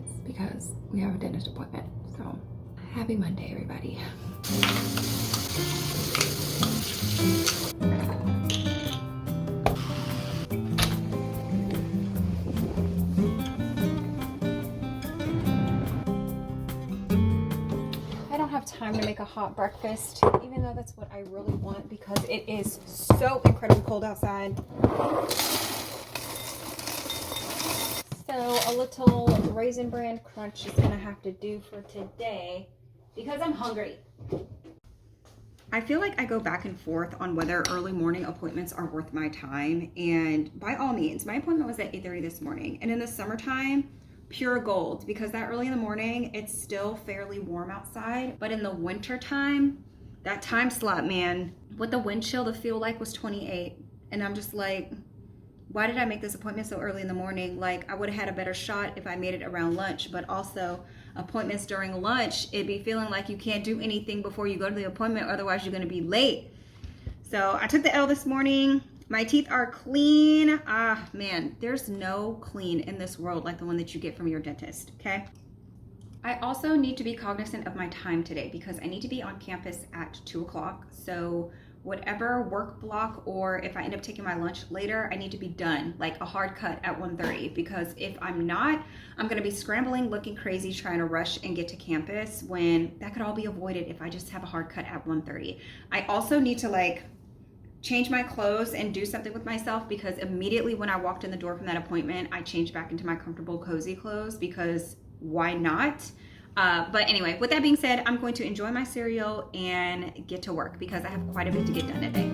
appointments because we have a dentist appointment. So happy Monday, everybody. I don't have time to make a hot breakfast, even though that's what I really want because it is so incredibly cold outside. So a little Raisin Bran Crunch is gonna have to do for today because I'm hungry. I feel like I go back and forth on whether early morning appointments are worth my time, and by all means, my appointment was at 8:30 this morning, and in the summertime, pure gold, because that early in the morning, it's still fairly warm outside, but in the winter time, that time slot, man, what the wind chill to feel like was 28, and I'm just like, why did I make this appointment so early in the morning? Like, I would have had a better shot if I made it around lunch, but also appointments during lunch, it'd be feeling like you can't do anything before you go to the appointment, otherwise you're gonna be late. So I took the L this morning. My teeth are clean. Ah, man, there's no clean in this world like the one that you get from your dentist, okay? I also need to be cognizant of my time today because I need to be on campus at 2 o'clock. So whatever work block, or if I end up taking my lunch later, I need to be done, like a hard cut at 1:30, because if I'm not, I'm gonna be scrambling, looking crazy, trying to rush and get to campus when that could all be avoided if I just have a hard cut at 1:30. I also need to like change my clothes and do something with myself because immediately when I walked in the door from that appointment, I changed back into my comfortable, cozy clothes because why not? But anyway, with that being said, I'm going to enjoy my cereal and get to work because I have quite a bit to get done today.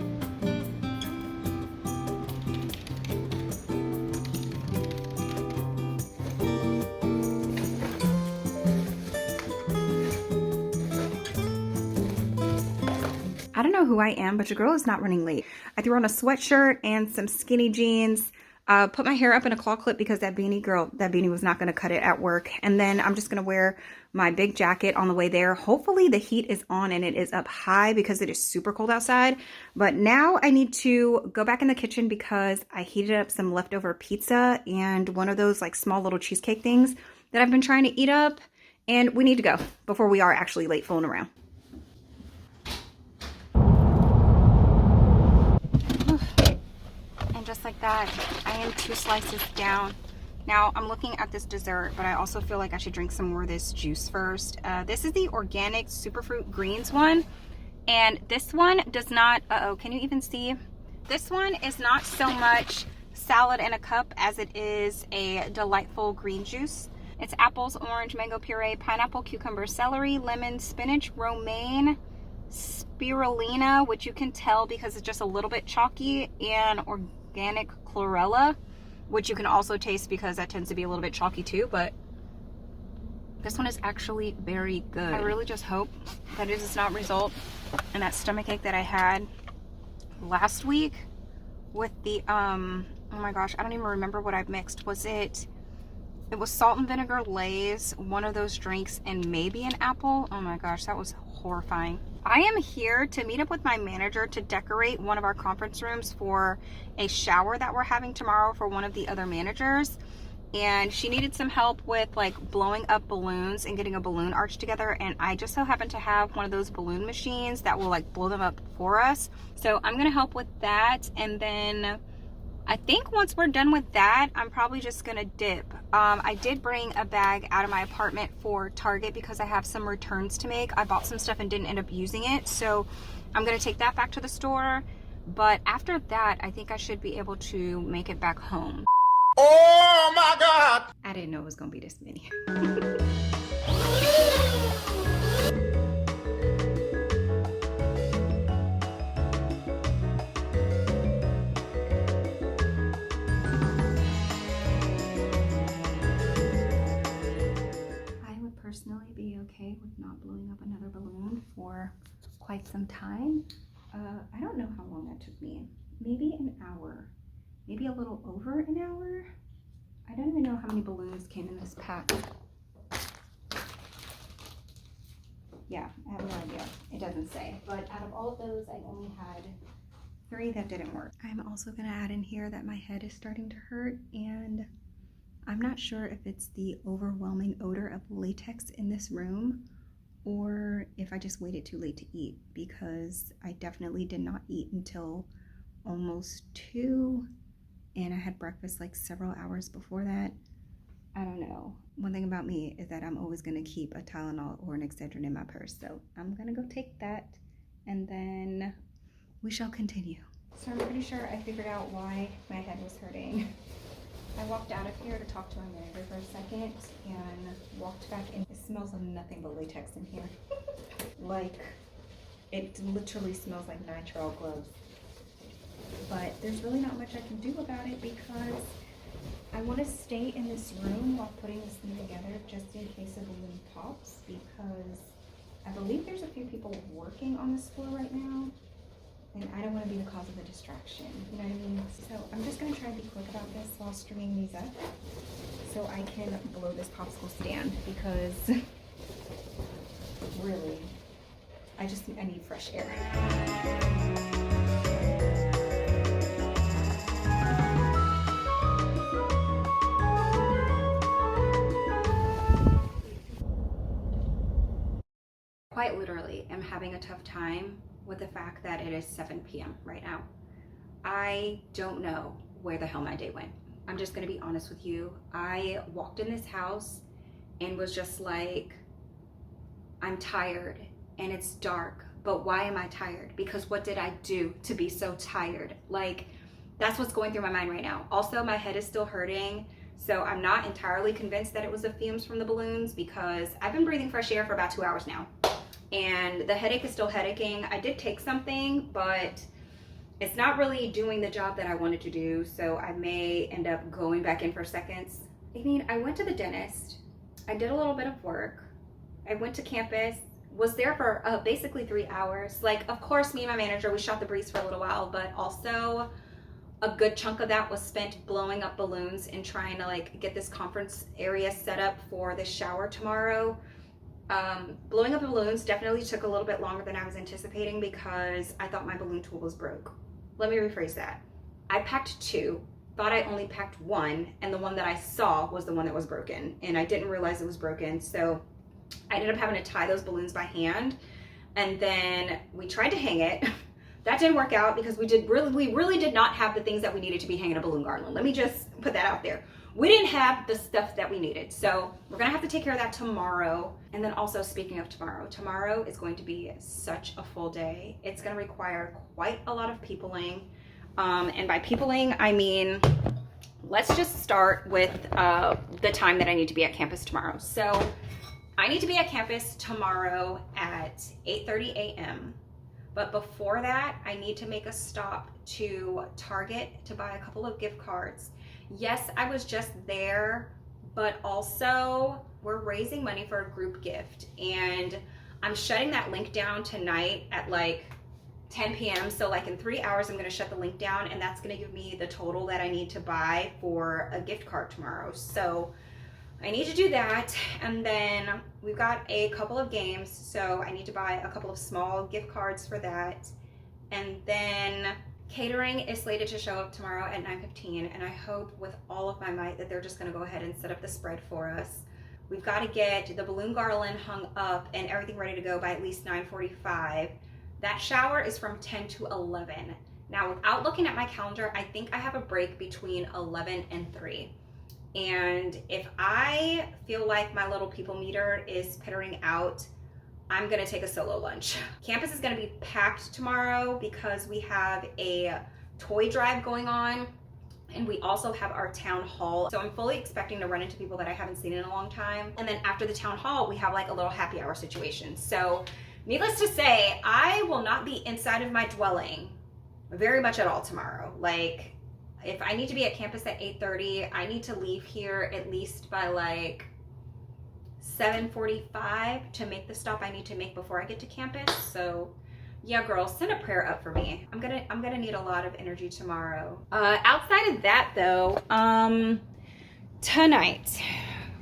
I don't know who I am, but your girl is not running late. I threw on a sweatshirt and some skinny jeans. Put my hair up in a claw clip because that beanie was not going to cut it at work. And then I'm just going to wear my big jacket on the way there. Hopefully the heat is on and it is up high because it is super cold outside. But now I need to go back in the kitchen because I heated up some leftover pizza and one of those like small little cheesecake things that I've been trying to eat up. And we need to go before we are actually late fooling around. And just like that, I am 2 slices down. Now I'm looking at this dessert, but I also feel like I should drink some more of this juice first. This is the organic superfruit greens one, and this one does not, can you even see? This one is not so much salad in a cup as it is a delightful green juice. It's apples, orange, mango puree, pineapple, cucumber, celery, lemon, spinach, romaine, spirulina, which you can tell because it's just a little bit chalky, and organic chlorella, which you can also taste because that tends to be a little bit chalky too, but this one is actually very good. I really just hope that it does not result in that stomachache that I had last week with the, oh my gosh, I don't even remember what I've mixed. It was salt and vinegar Lay's, one of those drinks, and maybe an apple. Oh my gosh, that was horrifying. I am here to meet up with my manager to decorate one of our conference rooms for a shower that we're having tomorrow for one of the other managers. And she needed some help with like blowing up balloons and getting a balloon arch together. And I just so happen to have one of those balloon machines that will like blow them up for us. So I'm gonna help with that. And then I think once we're done with that, I'm probably just gonna dip. I did bring a bag out of my apartment for Target because I have some returns to make. I bought some stuff and didn't end up using it. So I'm gonna take that back to the store. But after that, I think I should be able to make it back home. Oh my God! I didn't know it was gonna be this many. Personally be okay with not blowing up another balloon for quite some time. I don't know how long that took me. Maybe an hour, maybe a little over an hour. I don't even know how many balloons came in this pack. Yeah, I have no idea. It doesn't say. But out of all of those, I only had 3 that didn't work. I'm also gonna add in here that my head is starting to hurt and I'm not sure if it's the overwhelming odor of latex in this room or if I just waited too late to eat, because I definitely did not eat until almost 2, and I had breakfast like several hours before that. I don't know. One thing about me is that I'm always going to keep a Tylenol or an Excedrin in my purse, so I'm going to go take that and then we shall continue. So I'm pretty sure I figured out why my head was hurting. I walked out of here to talk to my manager for a second and walked back in. It smells of nothing but latex in here. Like, it literally smells like nitrile gloves. But there's really not much I can do about it because I want to stay in this room while putting this thing together just in case a balloon pops, because I believe there's a few people working on this floor right now. And I don't want to be the cause of a distraction, you know what I mean? So I'm just going to try to be quick about this while stringing these up so I can blow this popsicle stand, because really, I need fresh air. Quite literally am having a tough time with the fact that it is 7 p.m. right now. I don't know where the hell my day went. I'm just gonna be honest with you. I walked in this house and was just like, I'm tired and it's dark, but why am I tired? Because what did I do to be so tired? Like, that's what's going through my mind right now. Also, my head is still hurting, so I'm not entirely convinced that it was the fumes from the balloons, because I've been breathing fresh air for about 2 hours now. And the headache is still headaching. I did take something, but it's not really doing the job that I wanted to do, so I may end up going back in for seconds. I mean, I went to the dentist, I did a little bit of work, I went to campus, was there for basically 3 hours. Like, of course, me and my manager, we shot the breeze for a little while, but also a good chunk of that was spent blowing up balloons and trying to like get this conference area set up for the shower tomorrow. Blowing up the balloons definitely took a little bit longer than I was anticipating because I thought my balloon tool was broke. Let me rephrase that. I packed 2, thought I only packed 1, and the one that I saw was the one that was broken, and I didn't realize it was broken, so I ended up having to tie those balloons by hand, and then we tried to hang it. That didn't work out because we really did not have the things that we needed to be hanging a balloon garland. Let me just put that out there. We didn't have the stuff that we needed. So we're gonna have to take care of that tomorrow. And then also, speaking of tomorrow is going to be such a full day. It's gonna require quite a lot of peopling. And by peopling, I mean, let's just start with the time that I need to be at campus tomorrow. So I need to be at campus tomorrow at 8:30 a.m. But before that, I need to make a stop to Target to buy a couple of gift cards. Yes, I was just there, but also we're raising money for a group gift, and I'm shutting that link down tonight at like 10 p.m. So like in 3 hours, I'm gonna shut the link down, and that's gonna give me the total that I need to buy for a gift card tomorrow. So I need to do that, and then we've got a couple of games, so I need to buy a couple of small gift cards for that. And then catering is slated to show up tomorrow at 9:15, and I hope with all of my might that they're just gonna go ahead and set up the spread for us. We've got to get the balloon garland hung up and everything ready to go by at least 9:45. That shower is from 10 to 11. Now, without looking at my calendar, I think I have a break between 11 and 3. And if I feel like my little people meter is pittering out, I'm gonna take a solo lunch. Campus is gonna be packed tomorrow because we have a toy drive going on, and we also have our town hall. So I'm fully expecting to run into people that I haven't seen in a long time. And then after the town hall, we have like a little happy hour situation. So needless to say, I will not be inside of my dwelling very much at all tomorrow. Like, if I need to be at campus at 8:30, I need to leave here at least by like 7:45 to make the stop I need to make before I get to campus. So yeah, girls, send a prayer up for me. I'm gonna need a lot of energy tomorrow. Outside of that though, tonight,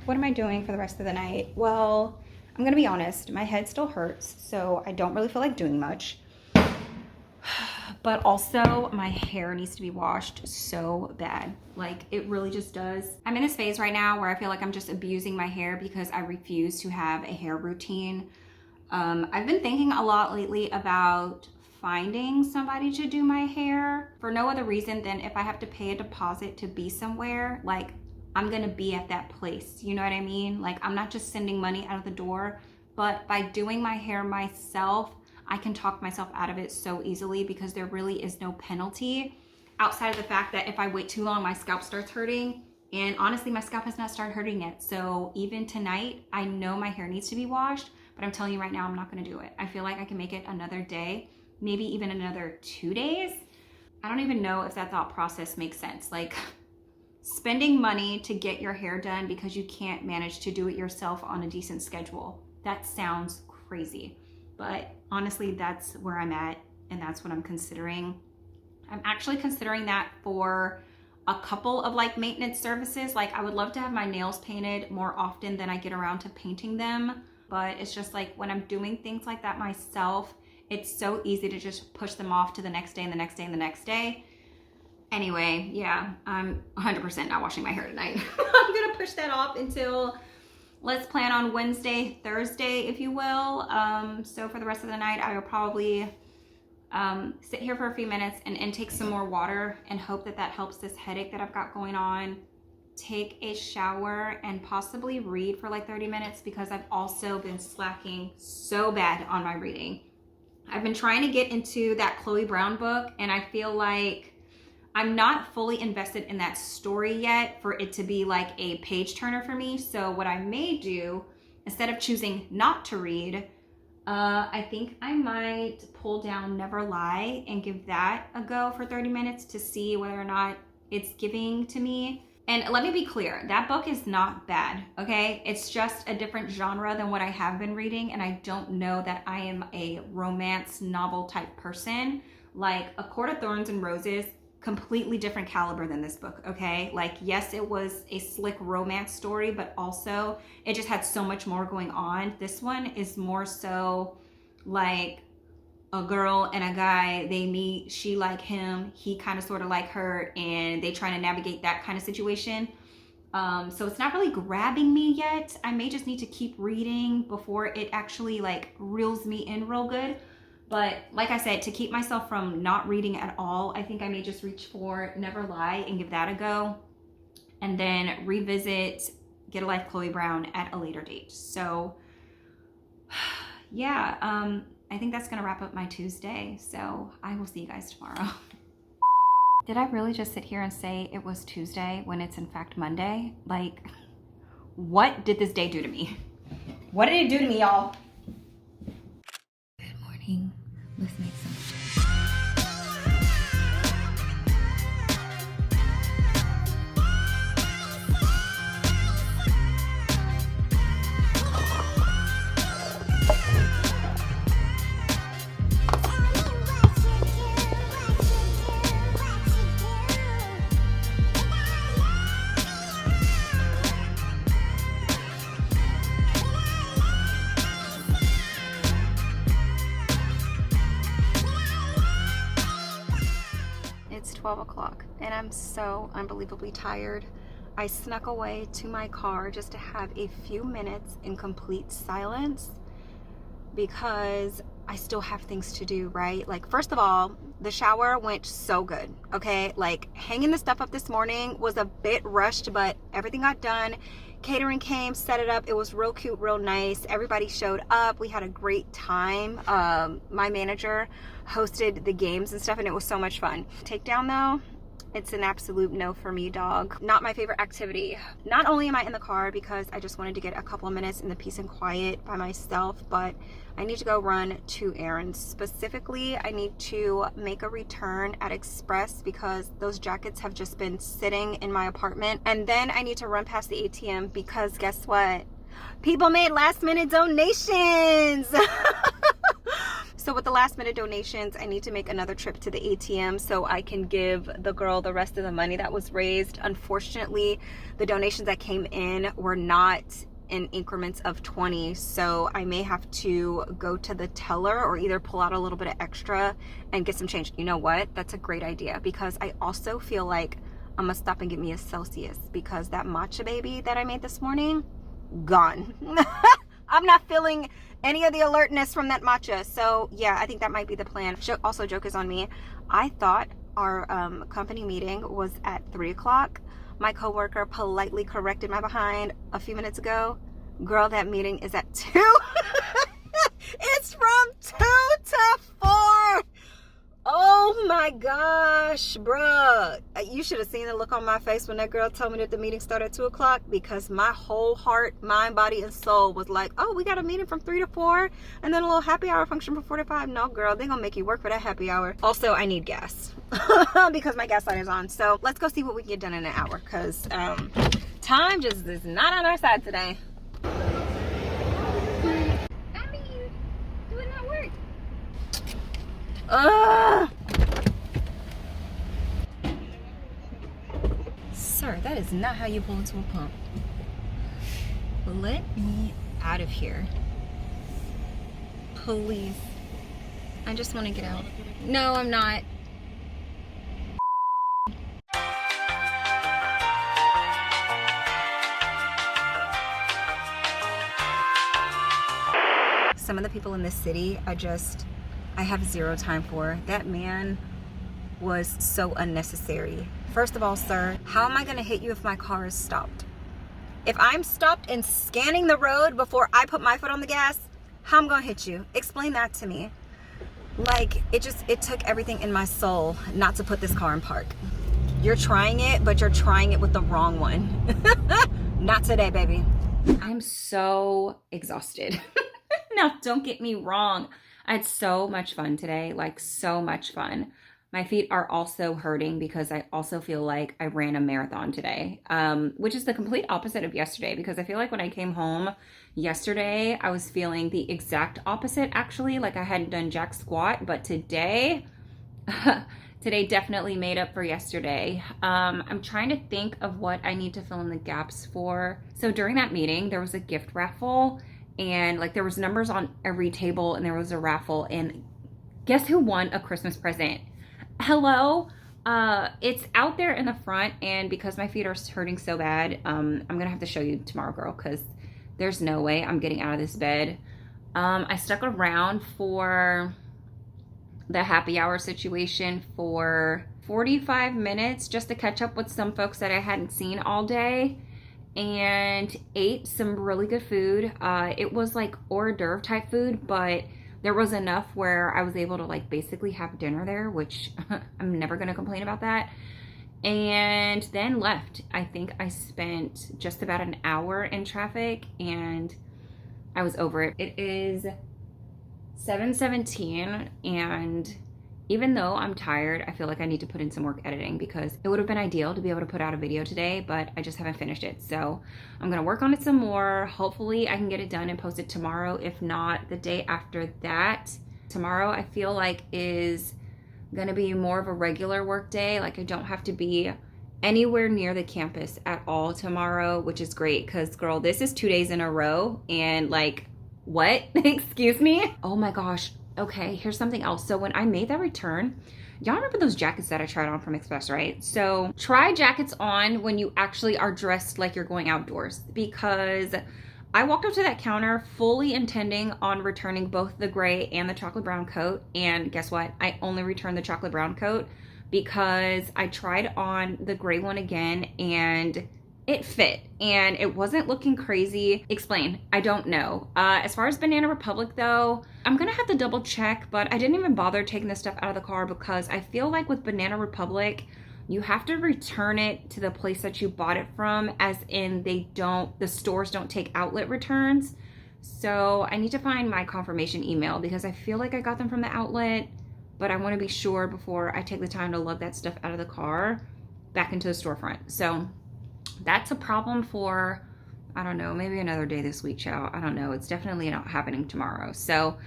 what am I doing for the rest of the night? Well, I'm gonna be honest, my head still hurts, so I don't really feel like doing much. But also my hair needs to be washed so bad. Like it really just does. I'm in this phase right now where I feel like I'm just abusing my hair because I refuse to have a hair routine. I've been thinking a lot lately about finding somebody to do my hair for no other reason than if I have to pay a deposit to be somewhere, like I'm gonna be at that place. You know what I mean? Like I'm not just sending money out of the door, but by doing my hair myself, I can talk myself out of it so easily because there really is no penalty outside of the fact that if I wait too long, my scalp starts hurting. And honestly, my scalp has not started hurting yet. So even tonight, I know my hair needs to be washed, but I'm telling you right now, I'm not gonna do it. I feel like I can make it another day, maybe even another 2 days. I don't even know if that thought process makes sense. Like spending money to get your hair done because you can't manage to do it yourself on a decent schedule. That sounds crazy. But honestly, that's where I'm at and that's what I'm considering. I'm actually considering that for a couple of like maintenance services. Like I would love to have my nails painted more often than I get around to painting them. But it's just like when I'm doing things like that myself, it's so easy to just push them off to the next day and the next day and the next day. Anyway, yeah, I'm 100% not washing my hair tonight. I'm gonna push that off until, let's plan on Wednesday, Thursday, if you will. So for the rest of the night, I will probably sit here for a few minutes and intake some more water and hope that that helps this headache that I've got going on. Take a shower and possibly read for like 30 minutes because I've also been slacking so bad on my reading. I've been trying to get into that Chloe Brown book and I feel like I'm not fully invested in that story yet for it to be like a page turner for me. So what I may do, instead of choosing not to read, I think I might pull down Never Lie and give that a go for 30 minutes to see whether or not it's giving to me. And let me be clear, that book is not bad, okay? It's just a different genre than what I have been reading, and I don't know that I am a romance novel type person. Like A Court of Thorns and Roses, completely different caliber than this book, okay? Like, yes, it was a slick romance story, but also it just had so much more going on. This one is more so like a girl and a guy, they meet, she like him, he kind of sort of like her, and they try to navigate that kind of situation. So it's not really grabbing me yet. I may just need to keep reading before it actually like reels me in real good. But like I said, to keep myself from not reading at all, I think I may just reach for Never Lie and give that a go, and then revisit Get a Life Chloe Brown at a later date. So yeah, I think that's gonna wrap up my Tuesday. So I will see you guys tomorrow. Did I really just sit here and say it was Tuesday when it's in fact Monday? Like, what did this day do to me? What did it do to me, y'all? Good morning. Let's make some. It's 12 o'clock and I'm so unbelievably tired. I snuck away to my car just to have a few minutes in complete silence because I still have things to do, right? Like, first of all, the shower went so good, okay? Like, hanging the stuff up this morning was a bit rushed, but everything got done. Catering came, set it up. It was real cute, real nice. Everybody showed up. We had a great time. My manager hosted the games and stuff, and it was so much fun. Takedown, though, it's an absolute no for me, dog. Not my favorite activity. Not only am I in the car because I just wanted to get a couple of minutes in the peace and quiet by myself, but I need to go run 2 errands. Specifically, I need to make a return at Express because those jackets have just been sitting in my apartment. And then I need to run past the ATM because guess what? People made last minute donations. So with the last minute donations, I need to make another trip to the ATM so I can give the girl the rest of the money that was raised. Unfortunately, the donations that came in were not in increments of 20, so I may have to go to the teller or either pull out a little bit of extra and get some change. You know what? That's a great idea, because I also feel like I'm gonna stop and get me a Celsius, because that matcha baby that I made this morning, gone. I'm not feeling any of the alertness from that matcha. So yeah, I think that might be the plan. Also, joke is on me. I thought our company meeting was at 3 o'clock. My coworker politely corrected my behind a few minutes ago. Girl, that meeting is at 2. It's from 2 to 4. Oh my gosh, bruh. You should have seen the look on my face when that girl told me that the meeting started at 2 o'clock, because my whole heart, mind, body, and soul was like, oh, we got a meeting from 3 to 4 and then a little happy hour function from 4 to 5. No, girl, they're gonna make you work for that happy hour. Also, I need gas because my gas light is on. So let's go see what we can get done in an hour, because time just is not on our side today. Sir, that is not how you pull into a pump. Let me out of here. Please. I just want to get out. No, I'm not. Some of the people in this city, I have zero time for. That man was so unnecessary. First of all, sir, how am I gonna hit you if my car is stopped? If I'm stopped and scanning the road before I put my foot on the gas, how am I gonna hit you? Explain that to me. Like, it took everything in my soul not to put this car in park. You're trying it, but you're trying it with the wrong one. Not today, baby. I'm so exhausted. Now, don't get me wrong. I had so much fun today, like so much fun. My feet are also hurting because I also feel like I ran a marathon today, which is the complete opposite of yesterday, because I feel like when I came home yesterday, I was feeling the exact opposite, actually, like I hadn't done jack squat, but today, today definitely made up for yesterday. I'm trying to think of what I need to fill in the gaps for. So during that meeting, there was a gift raffle, and like there was numbers on every table, and there was a raffle, and guess who won a Christmas present? Hello? It's out there in the front, and because my feet are hurting so bad, I'm gonna have to show you tomorrow, girl, because there's no way I'm getting out of this bed. I stuck around for the happy hour situation for 45 minutes just to catch up with some folks that I hadn't seen all day, and ate some really good food. It was like hors d'oeuvre type food, but there was enough where I was able to like basically have dinner there, which I'm never gonna complain about that. And then left. I think I spent just about an hour in traffic and I was over it. It is 7:17, and even though I'm tired, I feel like I need to put in some work editing, because it would have been ideal to be able to put out a video today, but I just haven't finished it. So I'm gonna work on it some more. Hopefully I can get it done and post it tomorrow. If not, the day after that. Tomorrow I feel like is gonna be more of a regular work day. Like I don't have to be anywhere near the campus at all tomorrow, which is great, because girl, this is 2 days in a row, and like, what? Excuse me? Oh my gosh. Okay, here's something else. So when I made that return, y'all remember those jackets that I tried on from Express, right? So try jackets on when you actually are dressed like you're going outdoors, because I walked up to that counter fully intending on returning both the gray and the chocolate brown coat. And guess what? I only returned the chocolate brown coat because I tried on the gray one again and it fit, and it wasn't looking crazy. Explain, I don't know. As far as Banana Republic though, I'm gonna have to double check, but I didn't even bother taking this stuff out of the car because I feel like with Banana Republic, you have to return it to the place that you bought it from, as in the stores don't take outlet returns. So I need to find my confirmation email because I feel like I got them from the outlet, but I wanna be sure before I take the time to lug that stuff out of the car back into the storefront. So that's a problem for, I don't know, maybe another day this week, child. I don't know. It's definitely not happening tomorrow. So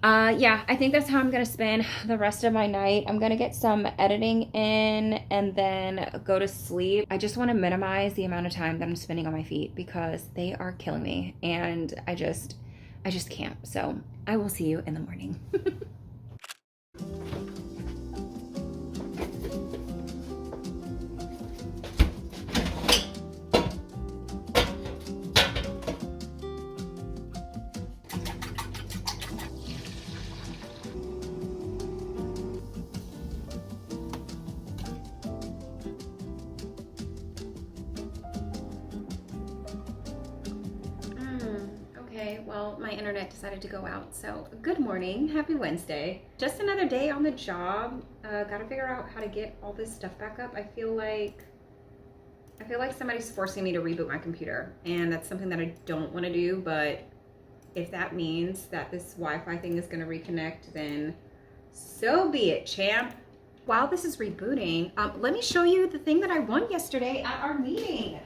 Yeah, I think that's how I'm gonna spend the rest of my night. I'm gonna get some editing in and then go to sleep. I just want to minimize the amount of time that I'm spending on my feet because they are killing me, and I just can't. So I will see you in the morning. Okay, well, my internet decided to go out, so good morning, happy Wednesday. Just another day on the job. Gotta figure out how to get all this stuff back up. I feel like somebody's forcing me to reboot my computer, and that's something that I don't want to do, but if that means that this Wi-Fi thing is gonna reconnect, then so be it, champ. While this is rebooting, let me show you the thing that I won yesterday at our meeting.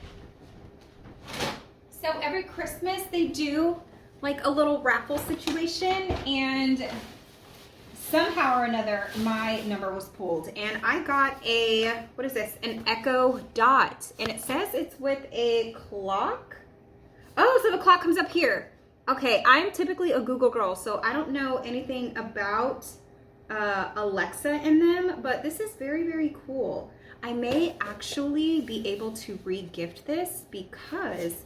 So every Christmas they do like a little raffle situation, and somehow or another my number was pulled and I got a, what is this? An Echo Dot, and it says it's with a clock. Oh, so the clock comes up here. Okay, I'm typically a Google girl, so I don't know anything about Alexa in them, but this is very, very cool. I may actually be able to re-gift this because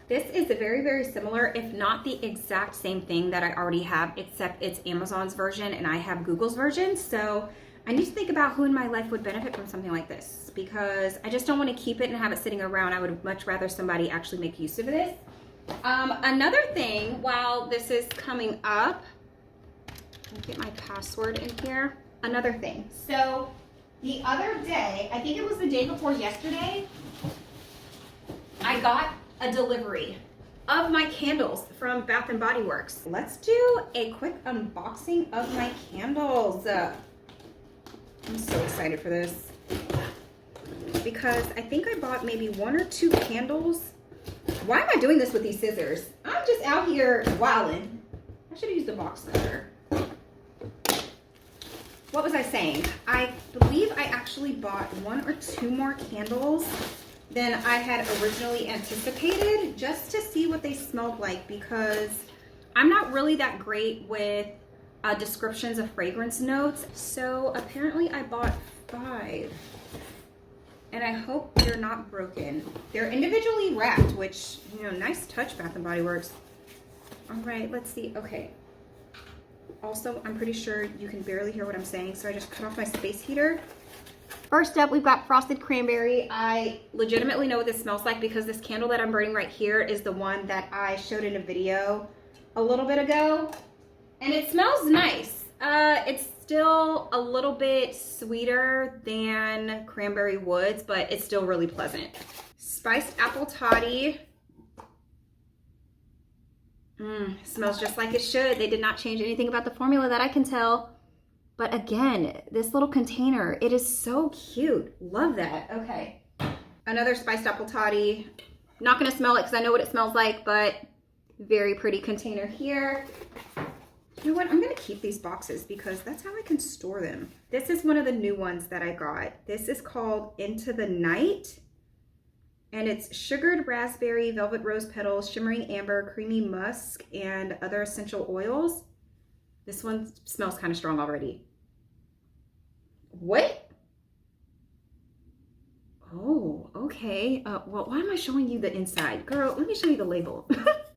this is very, very similar, if not the exact same thing that I already have, except it's Amazon's version and I have Google's version. So I need to think about who in my life would benefit from something like this, because I just don't want to keep it and have it sitting around. I would much rather somebody actually make use of this. Another thing, while this is coming up, let me get my password in here. Another thing. So the other day, I think it was the day before yesterday, I got a delivery of my candles from Bath and Body Works. Let's do a quick unboxing of my candles. I'm so excited for this because I think I bought maybe 1 or 2 candles. Why am I doing this with these scissors? I'm just out here wilding. I should have used a box cutter. What was I saying? I believe I actually bought 1 or 2 more candles than I had originally anticipated, just to see what they smelled like, because I'm not really that great with descriptions of fragrance notes. So apparently I bought 5, and I hope they're not broken. They're individually wrapped, which, you know, nice touch, Bath and Body Works. All right, let's see. Okay. Also, I'm pretty sure you can barely hear what I'm saying, so I just cut off my space heater. First up, we've got frosted cranberry. I legitimately know what this smells like because this candle that I'm burning right here is the one that I showed in a video a little bit ago. And it smells nice. It's still a little bit sweeter than cranberry woods, but it's still really pleasant. Spiced apple toddy. Smells just like it should. They did not change anything about the formula that I can tell. But again, this little container, it is so cute. Love that. Okay. Another spiced apple toddy. Not gonna smell it because I know what it smells like, but very pretty container here. You know what? I'm gonna keep these boxes because that's how I can store them. This is one of the new ones that I got. This is called Into the Night. And it's sugared raspberry, velvet rose petals, shimmering amber, creamy musk, and other essential oils. This one smells kind of strong already. What? Oh, okay. Well, why am I showing you the inside? Girl, let me show you the label.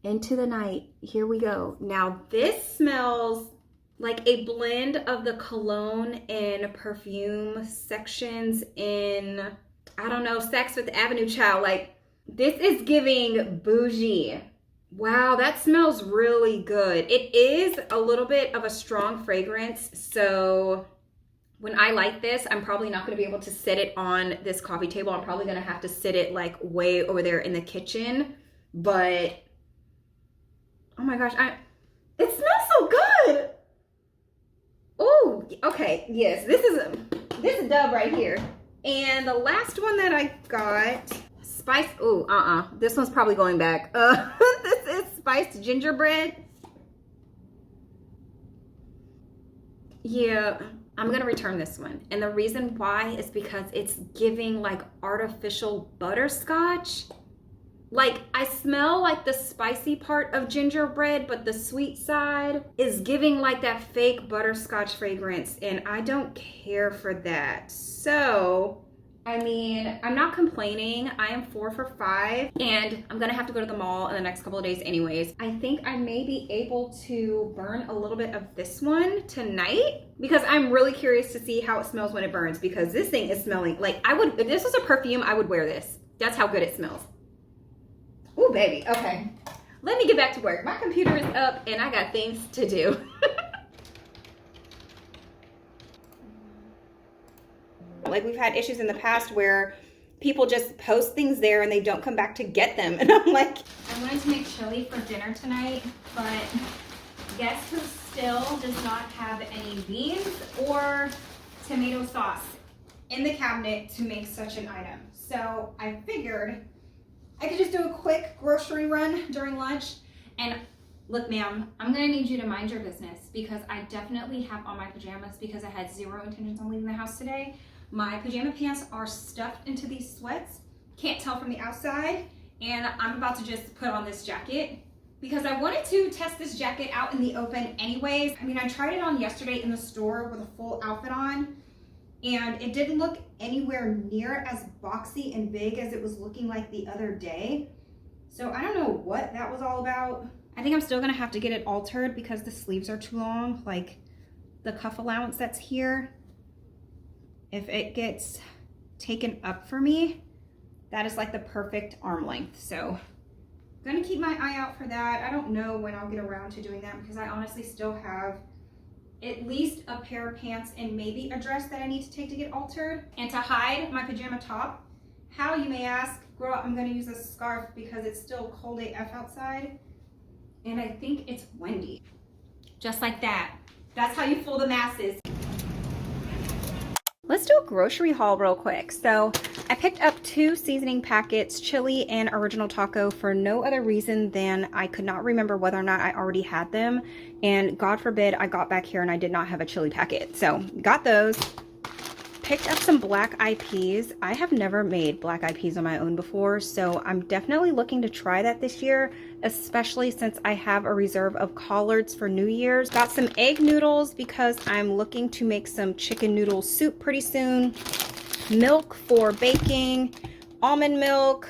Into the Night. Here we go. Now, this smells like a blend of the cologne and perfume sections in, I don't know, Sex with the Avenue Child. Like, this is giving bougie. Wow, that smells really good. It is a little bit of a strong fragrance, so when I light this, I'm probably not going to be able to sit it on this coffee table. I'm probably going to have to sit it like way over there in the kitchen. But oh my gosh, it smells so good. Oh, okay, yes, this is a dub right here. And the last one that I got, this one's probably going back. This is spiced gingerbread. Yeah, I'm gonna return this one. And the reason why is because it's giving like artificial butterscotch. Like, I smell like the spicy part of gingerbread, but the sweet side is giving like that fake butterscotch fragrance, and I don't care for that. So, I mean, I'm not complaining. I am 4 for 5, and I'm gonna have to go to the mall in the next couple of days anyways. I think I may be able to burn a little bit of this one tonight because I'm really curious to see how it smells when it burns, because this thing is smelling like if this was a perfume, I would wear this. That's how good it smells. Ooh, baby. Okay. Let me get back to work. My computer is up and I got things to do. Like, we've had issues in the past where people just post things there and they don't come back to get them. And I'm like, I wanted to make chili for dinner tonight, but guess who still does not have any beans or tomato sauce in the cabinet to make such an item. So I figured I could just do a quick grocery run during lunch. And look, ma'am, I'm gonna need you to mind your business because I definitely have on my pajamas because I had zero intentions on leaving the house today. My pajama pants are stuffed into these sweats. Can't tell from the outside. And I'm about to just put on this jacket because I wanted to test this jacket out in the open anyways. I mean, I tried it on yesterday in the store with a full outfit on, and it didn't look anywhere near as boxy and big as it was looking like the other day. So I don't know what that was all about. I think I'm still gonna have to get it altered because the sleeves are too long. Like, the cuff allowance that's here, if it gets taken up for me, that is like the perfect arm length. So I'm gonna keep my eye out for that. I don't know when I'll get around to doing that because I honestly still have at least a pair of pants and maybe a dress that I need to take to get altered. And to hide my pajama top, how, you may ask? Girl, I'm gonna use a scarf because it's still cold AF outside. And I think it's windy. Just like that. That's how you fool the masses. Let's do a grocery haul real quick. So I picked up 2 seasoning packets, chili and original taco, for no other reason than I could not remember whether or not I already had them. And God forbid I got back here and I did not have a chili packet. So got those. Picked up some black eyed peas. I have never made black eyed peas on my own before, so I'm definitely looking to try that this year, especially since I have a reserve of collards for New Year's. Got some egg noodles because I'm looking to make some chicken noodle soup pretty soon. Milk for baking, almond milk,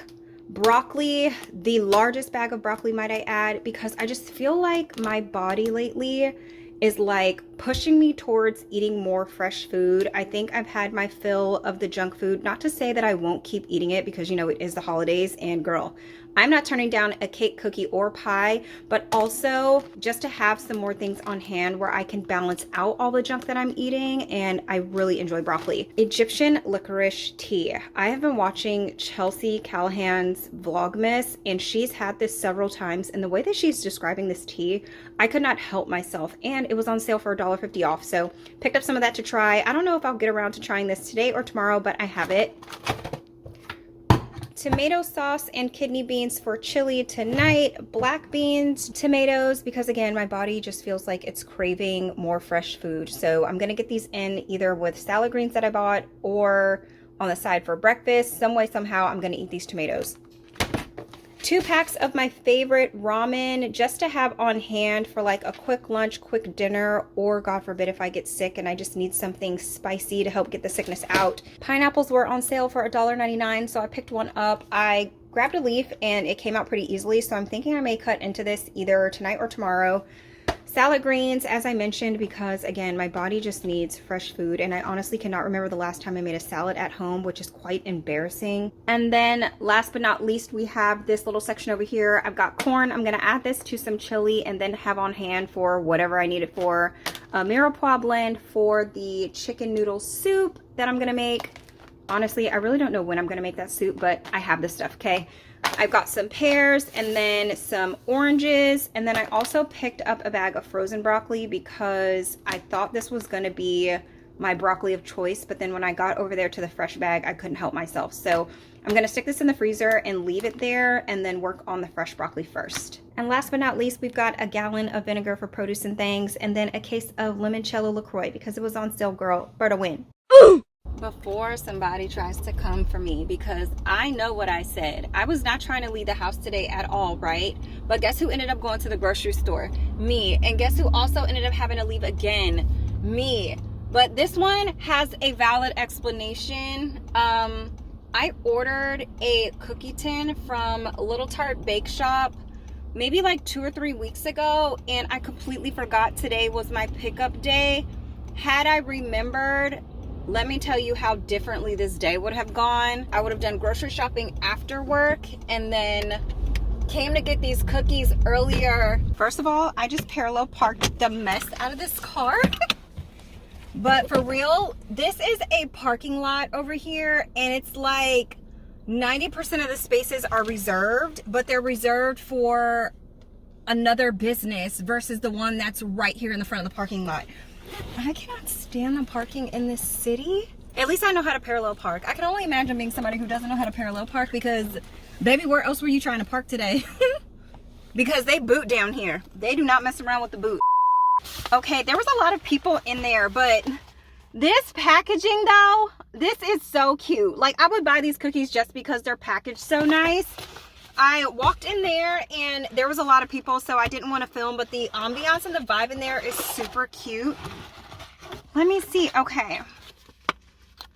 broccoli, the largest bag of broccoli might I add, because I just feel like my body lately is like pushing me towards eating more fresh food. I think I've had my fill of the junk food. Not to say that I won't keep eating it because, you know, it is the holidays, and girl, I'm not turning down a cake, cookie, or pie, but also just to have some more things on hand where I can balance out all the junk that I'm eating, and I really enjoy broccoli. Egyptian licorice tea. I have been watching Chelsea Callahan's Vlogmas, and she's had this several times, and the way that she's describing this tea, I could not help myself, and it was on sale for $1.50 off, so picked up some of that to try. I don't know if I'll get around to trying this today or tomorrow, but I have it. Tomato sauce and kidney beans for chili tonight. Black beans, tomatoes, because again, my body just feels like it's craving more fresh food. So I'm gonna get these in either with salad greens that I bought or on the side for breakfast. Some way, somehow, I'm gonna eat these tomatoes. 2 packs of my favorite ramen just to have on hand for like a quick lunch, quick dinner, or God forbid if I get sick and I just need something spicy to help get the sickness out. Pineapples were on sale for $1.99, so I picked one up. I grabbed a leaf and it came out pretty easily, so I'm thinking I may cut into this either tonight or tomorrow. Salad greens, as I mentioned, because again, my body just needs fresh food, and I honestly cannot remember the last time I made a salad at home, which is quite embarrassing. And then last but not least, we have this little section over here. I've got corn. I'm gonna add this to some chili and then have on hand for whatever I need it for. A mirepoix blend for the chicken noodle soup that I'm gonna make. Honestly, I really don't know when I'm gonna make that soup, but I have this stuff, okay? I've got some pears and then some oranges, and then I also picked up a bag of frozen broccoli because I thought this was going to be my broccoli of choice, but then when I got over there to the fresh bag, I couldn't help myself. So I'm gonna stick this in the freezer and leave it there and then work on the fresh broccoli first. And last but not least, we've got a gallon of vinegar for produce and things, and then a case of limoncello LaCroix because it was on sale, girl, for the win. Before somebody tries to come for me, because I know what I said. I was not trying to leave the house today at all, right? But guess who ended up going to the grocery store? Me. And guess who also ended up having to leave again? Me. But this one has a valid explanation. I ordered a cookie tin from Little Tart Bake Shop maybe like 2 or 3 weeks ago, and I completely forgot today was my pickup day. Had I remembered, let me tell you how differently this day would have gone. I would have done grocery shopping after work and then came to get these cookies earlier. First of all, I just parallel parked the mess out of this car. But for real, this is a parking lot over here, and it's like 90% of the spaces are reserved, but they're reserved for another business versus the one that's right here in the front of the parking lot. I cannot stand the parking in this city. At least I know how to parallel park. I can only imagine being somebody who doesn't know how to parallel park because, baby, where else were you trying to park today? Because they boot down here. They do not mess around with the boot. Okay, there was a lot of people in there, but this packaging though, this is so cute. Like, I would buy these cookies just because they're packaged so nice. I walked in there and there was a lot of people, so I didn't want to film, but the ambiance and the vibe in there is super cute. Let me see. Okay.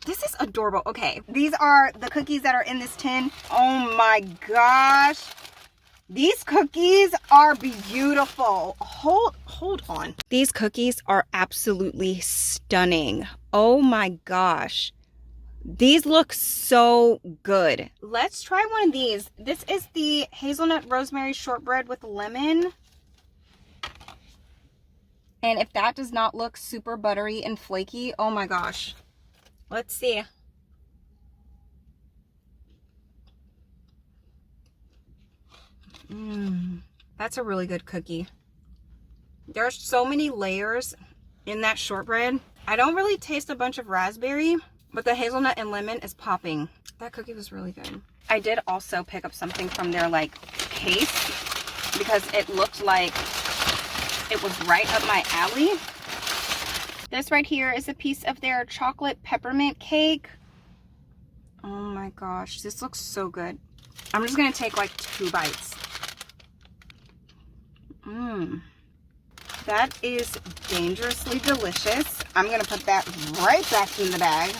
This is adorable. Okay. These are the cookies that are in this tin. Oh my gosh. These cookies are beautiful. Hold on. These cookies are absolutely stunning. Oh my gosh. These look so good. Let's try one of these. This is the hazelnut rosemary shortbread with lemon. And if that does not look super buttery and flaky, oh my gosh. Let's see. That's a really good cookie. There's so many layers in that shortbread. I don't really taste a bunch of raspberry, but the hazelnut and lemon is popping. That cookie was really good. I did also pick up something from their like case because it looked like it was right up my alley. This right here is a piece of their chocolate peppermint cake. Oh my gosh, this looks so good. I'm just gonna take like 2 bites. That is dangerously delicious. I'm gonna put that right back in the bag.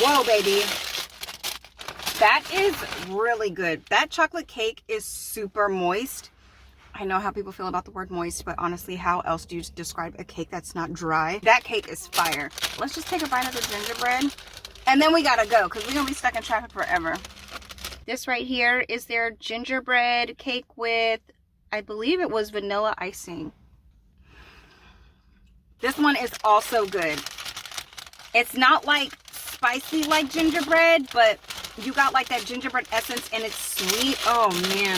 Whoa, baby. That is really good. That chocolate cake is super moist. I know how people feel about the word moist, but honestly, how else do you describe a cake that's not dry? That cake is fire. Let's just take a bite of the gingerbread, and then we gotta go because we're gonna be stuck in traffic forever. This right here is their gingerbread cake with, I believe it was vanilla icing. This one is also good. It's not like spicy like gingerbread, but you got like that gingerbread essence and it's sweet. Oh man,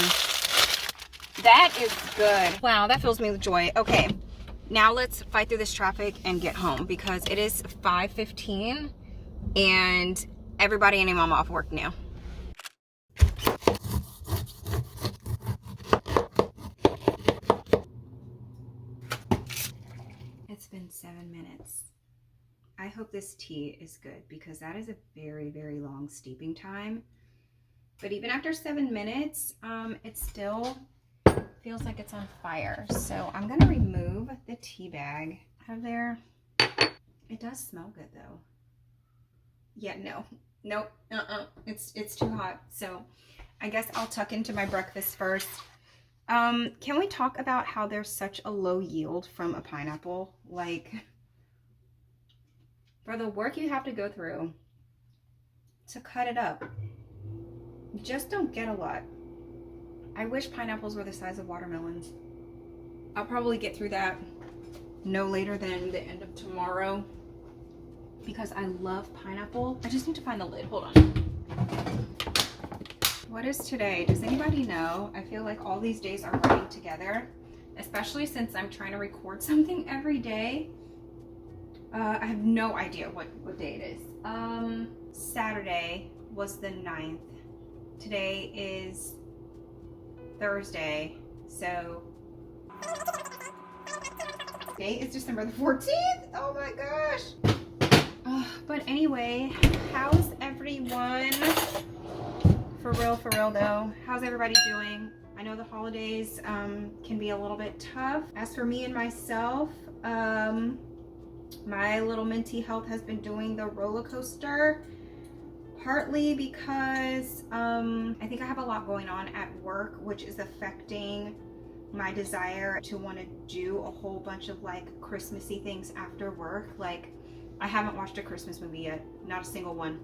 that is good. Wow, that fills me with joy. Okay, now let's fight through this traffic and get home because it is 5:15 and everybody and their mama off work now. It's been 7 minutes. I hope this tea is good because that is a very, very long steeping time. But even after 7 minutes, it still feels like it's on fire. So I'm gonna remove the tea bag out of there. It does smell good though. Yeah, nope, it's too hot. So I guess I'll tuck into my breakfast first. Can we talk about how there's such a low yield from a pineapple? Like, for the work you have to go through to cut it up, you just don't get a lot. I wish pineapples were the size of watermelons. I'll probably get through that no later than the end of tomorrow because I love pineapple. I just need to find the lid. Hold on. What is today? Does anybody know? I feel like all these days are running together, especially since I'm trying to record something every day. I have no idea what day it is. Saturday was the 9th. Today is Thursday, so today is December the 14th. Oh my gosh. But anyway, how's everyone? For real though, how's everybody doing? I know the holidays can be a little bit tough. As for me and myself, my little minty health has been doing the roller coaster, partly because I think I have a lot going on at work, which is affecting my desire to want to do a whole bunch of like Christmassy things after work. Like, I haven't watched a Christmas movie yet, not a single one.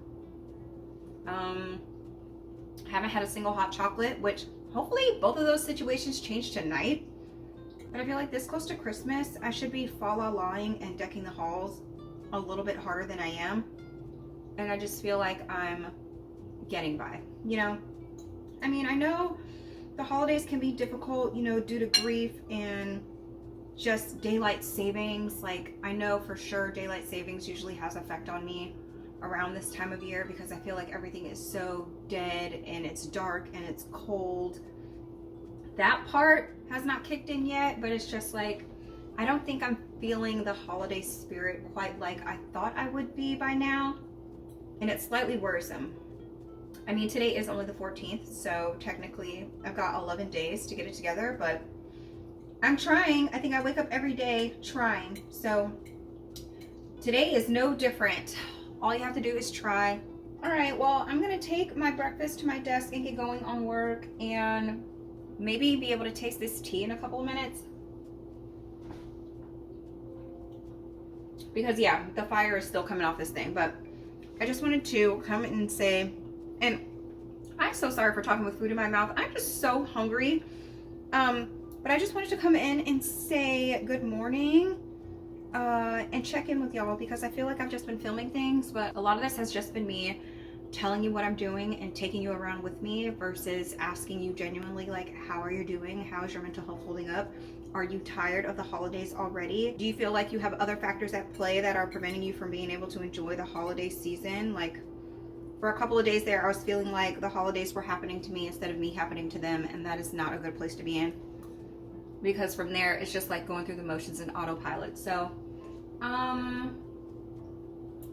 Haven't had a single hot chocolate, which hopefully both of those situations change tonight. But I feel like this close to Christmas, I should be falalaing and decking the halls a little bit harder than I am. And I just feel like I'm getting by, you know? I mean, I know the holidays can be difficult, you know, due to grief and just daylight savings. Like, I know for sure daylight savings usually has effect on me around this time of year because I feel like everything is so dead and it's dark and it's cold. That part has not kicked in yet, but it's just like, I don't think I'm feeling the holiday spirit quite like I thought I would be by now. And it's slightly worrisome. I mean, today is only the 14th, so technically I've got 11 days to get it together, but I'm trying. I think I wake up every day trying. So today is no different. All you have to do is try. All right, well, I'm gonna take my breakfast to my desk and get going on work and maybe be able to taste this tea in a couple of minutes. Because yeah, the fire is still coming off this thing, but I just wanted to come and say, and I'm so sorry for talking with food in my mouth. I'm just so hungry. But I just wanted to come in and say good morning and check in with y'all because I feel like I've just been filming things, but a lot of this has just been me telling you what I'm doing and taking you around with me versus asking you genuinely, like, how are you doing? How is your mental health holding up? Are you tired of the holidays already? Do you feel like you have other factors at play that are preventing you from being able to enjoy the holiday season? Like, for a couple of days there, I was feeling like the holidays were happening to me instead of me happening to them, and that is not a good place to be in. Because from there, it's just like going through the motions in autopilot. So,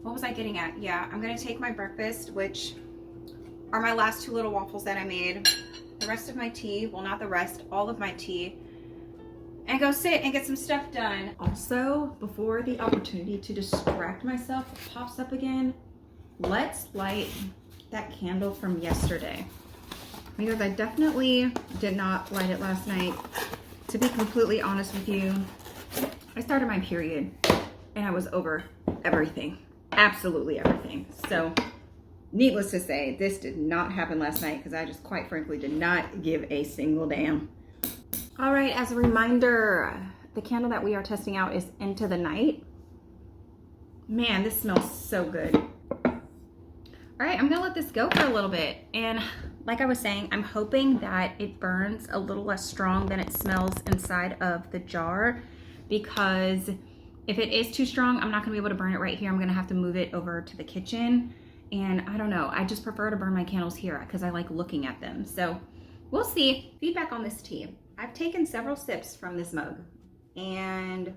what was I getting at? Yeah, I'm gonna take my breakfast, which are my last 2 little waffles that I made, the rest of my tea, well, not the rest, all of my tea, and go sit and get some stuff done. Also, before the opportunity to distract myself pops up again, let's light that candle from yesterday. Because I definitely did not light it last night. To be completely honest with you, I started my period and I was over everything. Absolutely everything. So, needless to say, this did not happen last night because I just quite frankly did not give a single damn. All right, as a reminder, the candle that we are testing out is Into the Night. Man, this smells so good. All right, I'm gonna let this go for a little bit. And like I was saying, I'm hoping that it burns a little less strong than it smells inside of the jar, because if it is too strong, I'm not gonna be able to burn it right here. I'm gonna have to move it over to the kitchen. And I don't know, I just prefer to burn my candles here because I like looking at them. So we'll see. Feedback on this tea. I've taken several sips from this mug and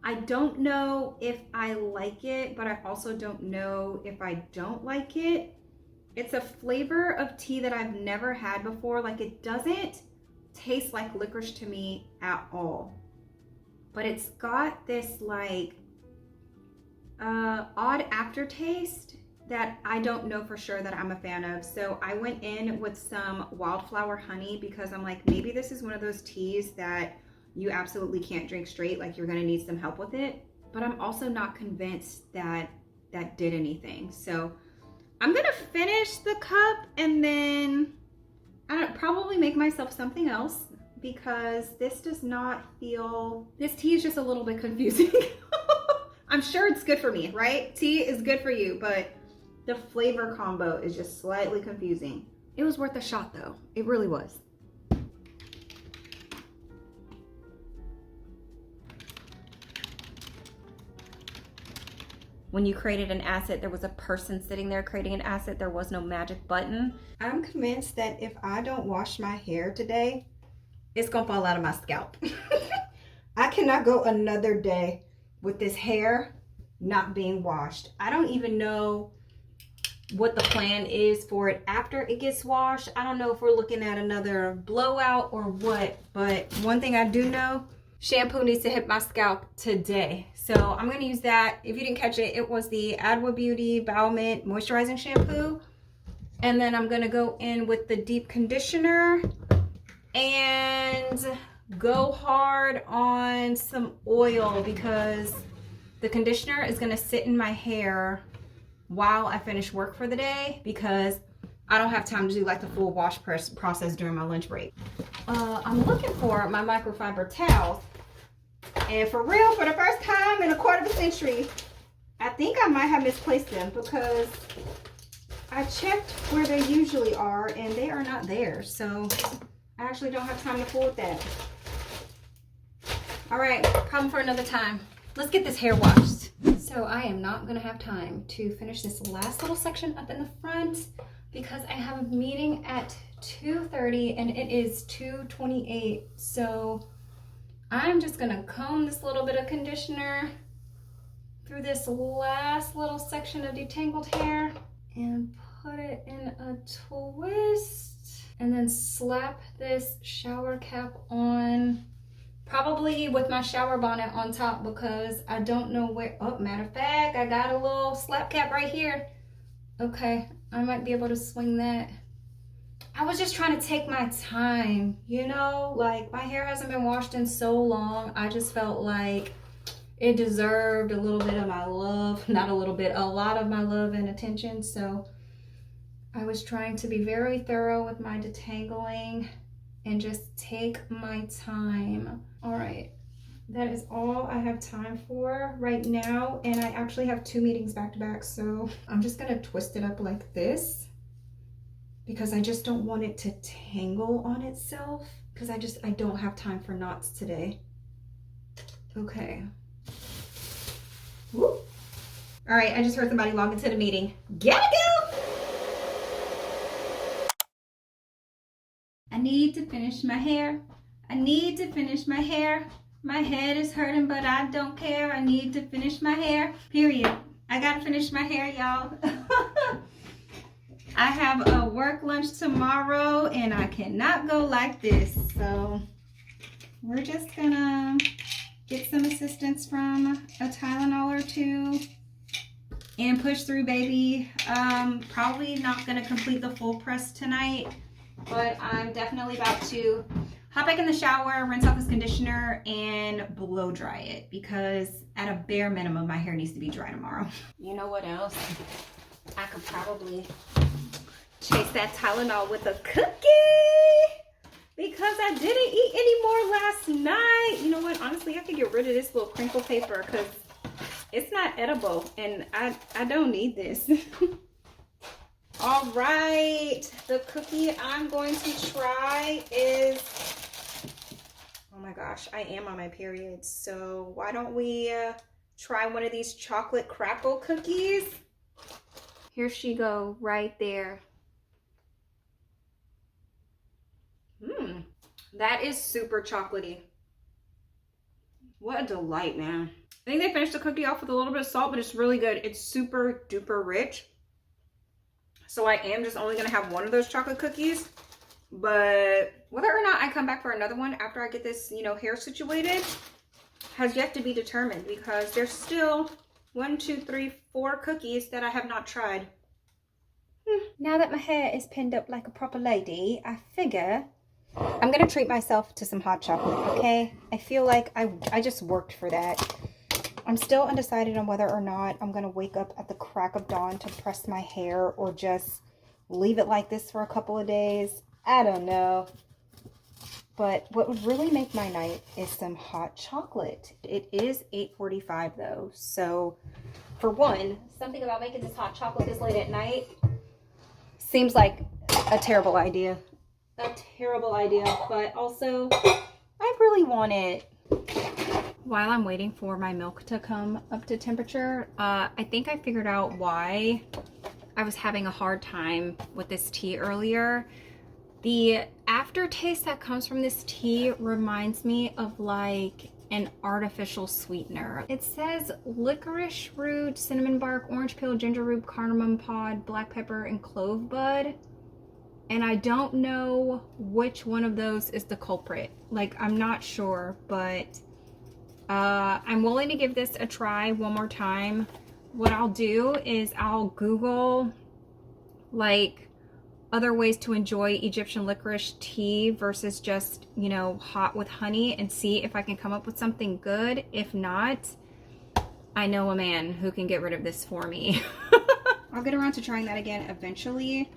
I don't know if I like it, but I also don't know if I don't like it. It's a flavor of tea that I've never had before. Like, it doesn't taste like licorice to me at all. But it's got this like odd aftertaste that I don't know for sure that I'm a fan of. So I went in with some wildflower honey because I'm like, maybe this is one of those teas that you absolutely can't drink straight, like you're gonna need some help with it. But I'm also not convinced that that did anything. So I'm gonna finish the cup and then probably make myself something else because this does not feel, this tea is just a little bit confusing. I'm sure it's good for me, right? Tea is good for you, but the flavor combo is just slightly confusing. It was worth a shot though. It really was. when you created an asset, there was a person sitting there creating an asset. There was no magic button. I'm convinced that if I don't wash my hair today, it's gonna fall out of my scalp. I cannot go another day with this hair not being washed. I don't even know what the plan is for it after it gets washed. I don't know if we're looking at another blowout or what, but one thing I do know, shampoo needs to hit my scalp today. So I'm gonna use that. If you didn't catch it, it was the Adwa Beauty Bow Mint Moisturizing Shampoo. And then I'm gonna go in with the deep conditioner and go hard on some oil because the conditioner is gonna sit in my hair while I finish work for the day because I don't have time to do like the full wash process during my lunch break. I'm looking for my microfiber towels, and for real, for the first time in a quarter of a century, I think I might have misplaced them because I checked where they usually are and they are not there. So I actually don't have time to fool with that. All right, problem for another time. Let's get this hair washed. So I am not gonna have time to finish this last little section up in the front because I have a meeting at 2:30 and it is 2:28. So I'm just gonna comb this little bit of conditioner through this last little section of detangled hair and put it in a twist and then slap this shower cap on, probably with my shower bonnet on top because I don't know where. Oh, matter of fact, I got a little slap cap right here. Okay, I might be able to swing that. I was just trying to take my time, you know, like my hair hasn't been washed in so long. I just felt like it deserved a little bit of my love, not a little bit, a lot of my love and attention. So I was trying to be very thorough with my detangling and just take my time. All right, that is all I have time for right now. And I actually have 2 meetings back to back. So I'm just gonna twist it up like this because I just don't want it to tangle on itself because I don't have time for knots today. Okay. Whoop. All right, I just heard somebody log into the meeting. Gotta go! I need to finish my hair. I need to finish my hair. My head is hurting, but I don't care. I need to finish my hair, period. I gotta finish my hair, y'all. I have a work lunch tomorrow and I cannot go like this. So we're just gonna get some assistance from a Tylenol or 2 and push through, baby. Probably not gonna complete the full press tonight, but I'm definitely about to hop back in the shower, rinse off this conditioner, and blow dry it because at a bare minimum, my hair needs to be dry tomorrow. You know what else? I could probably chase that Tylenol with a cookie because I didn't eat any more last night. You know what? Honestly, I could get rid of this little crinkle paper because it's not edible and I don't need this. All right, the cookie I'm going to try is, oh my gosh, I am on my period. So why don't we try one of these chocolate crackle cookies? Here she go, right there. That is super chocolatey. What a delight, man. I think they finished the cookie off with a little bit of salt, but it's really good. It's super duper rich. So I am just only gonna have one of those chocolate cookies, but whether or not I come back for another one after I get this, you know, hair situated has yet to be determined because there's still 1, 2, 3, 4 cookies that I have not tried. Now that my hair is pinned up like a proper lady, I figure I'm gonna treat myself to some hot chocolate, okay? I feel like I just worked for that. I'm still undecided on whether or not I'm gonna wake up at the crack of dawn to press my hair or just leave it like this for a couple of days. I don't know. But what would really make my night is some hot chocolate. It is 8:45 though, so for one, something about making this hot chocolate this late at night seems like a terrible idea. A terrible idea, but also I really want it. While I'm waiting for my milk to come up to temperature, I think I figured out why I was having a hard time with this tea earlier. The aftertaste that comes from this tea reminds me of like an artificial sweetener. It says licorice root, cinnamon bark, orange peel, ginger root, cardamom pod, black pepper, and clove bud. And I don't know which one of those is the culprit. Like, I'm not sure, but I'm willing to give this a try one more time. What I'll do is I'll Google like other ways to enjoy Egyptian licorice tea versus just, you know, hot with honey, and see if I can come up with something good. If not, I know a man who can get rid of this for me. I'll get around to trying that again eventually.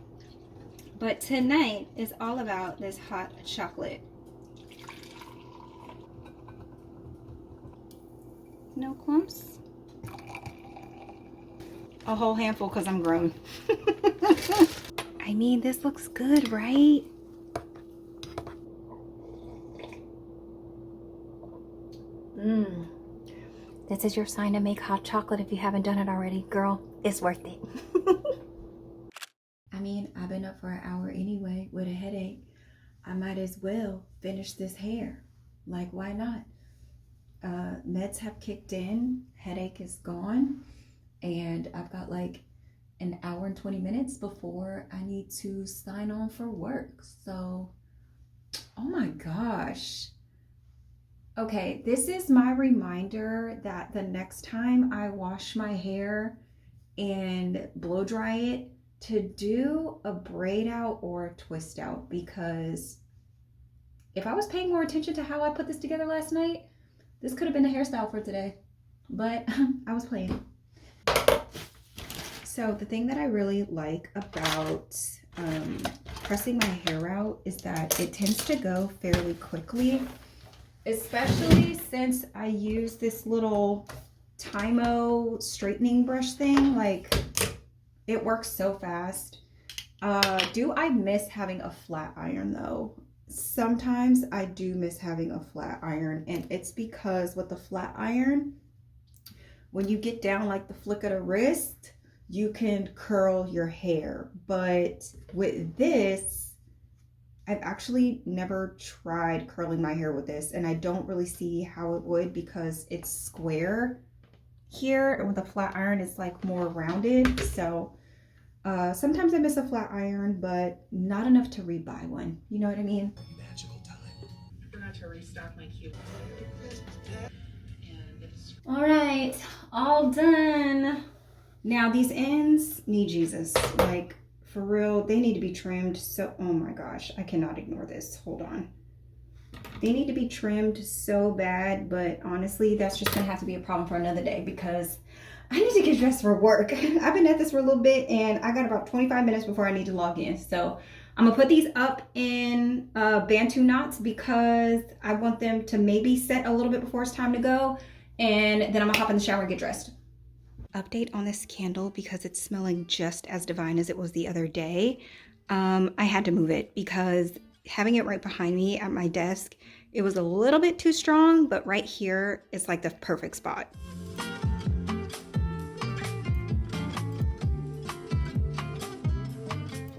But tonight is all about this hot chocolate. No clumps? A whole handful because I'm grown. I mean, this looks good, right? This is your sign to make hot chocolate if you haven't done it already. Girl, it's worth it. I mean, I've been up for an hour anyway with a headache. I might as well finish this hair. Like, why not? Meds have kicked in, headache is gone, and I've got like an hour and 20 minutes before I need to sign on for work. So, oh my gosh. Okay, this is my reminder that the next time I wash my hair and blow dry it, to do a braid out or a twist out, because if I was paying more attention to how I put this together last night, this could have been the hairstyle for today, but I was playing. So the thing that I really like about pressing my hair out is that it tends to go fairly quickly, especially since I use this little Tymo straightening brush thing. Like, it works so fast. Do I miss having a flat iron though? Sometimes I do miss having a flat iron, and it's because with the flat iron, when you get down like the flick of the wrist, you can curl your hair. But with this, I've actually never tried curling my hair with this, and I don't really see how it would because it's square here, and with a flat iron it's like more rounded. So sometimes I miss a flat iron, but not enough to rebuy one. You know what I mean? Magical time. I forgot to restock my cube. All right, all done. Now these ends need Jesus. Like, for real, they need to be trimmed. So, oh my gosh, I cannot ignore this. Hold on. They need to be trimmed so bad, but honestly, that's just gonna have to be a problem for another day because I need to get dressed for work. I've been at this for a little bit and I got about 25 minutes before I need to log in. So I'm gonna put these up in Bantu knots because I want them to maybe set a little bit before it's time to go. And then I'm gonna hop in the shower and get dressed. Update on this candle because it's smelling just as divine as it was the other day. I had to move it because having it right behind me at my desk, it was a little bit too strong, but right here is like the perfect spot.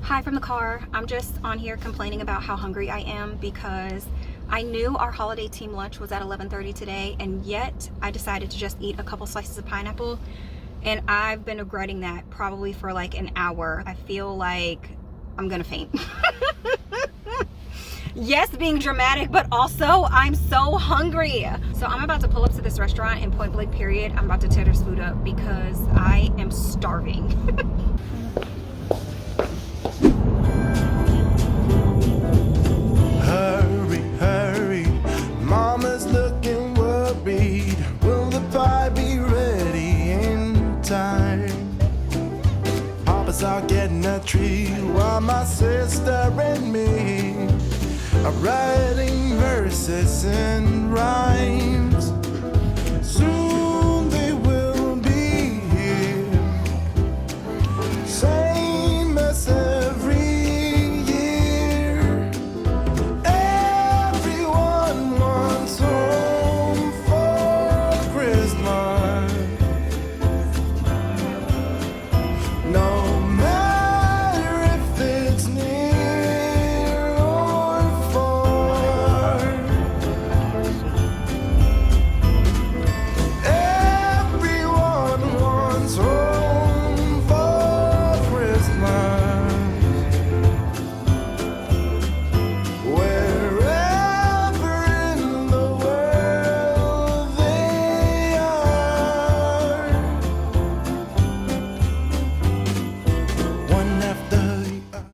Hi from the car. I'm just on here complaining about how hungry I am because I knew our holiday team lunch was at 11:30 today, and yet I decided to just eat a couple slices of pineapple, and I've been regretting that probably for like an hour. I feel like I'm gonna faint. Yes, being dramatic, but also I'm so hungry. So I'm about to pull up to this restaurant in Point Blank period. I'm about to tear this food up because I am starving. Hurry, hurry, Mama's looking worried. Will the pie be ready in time? Papa's out getting a treat while my sister and me are writing verses and rhymes. Soon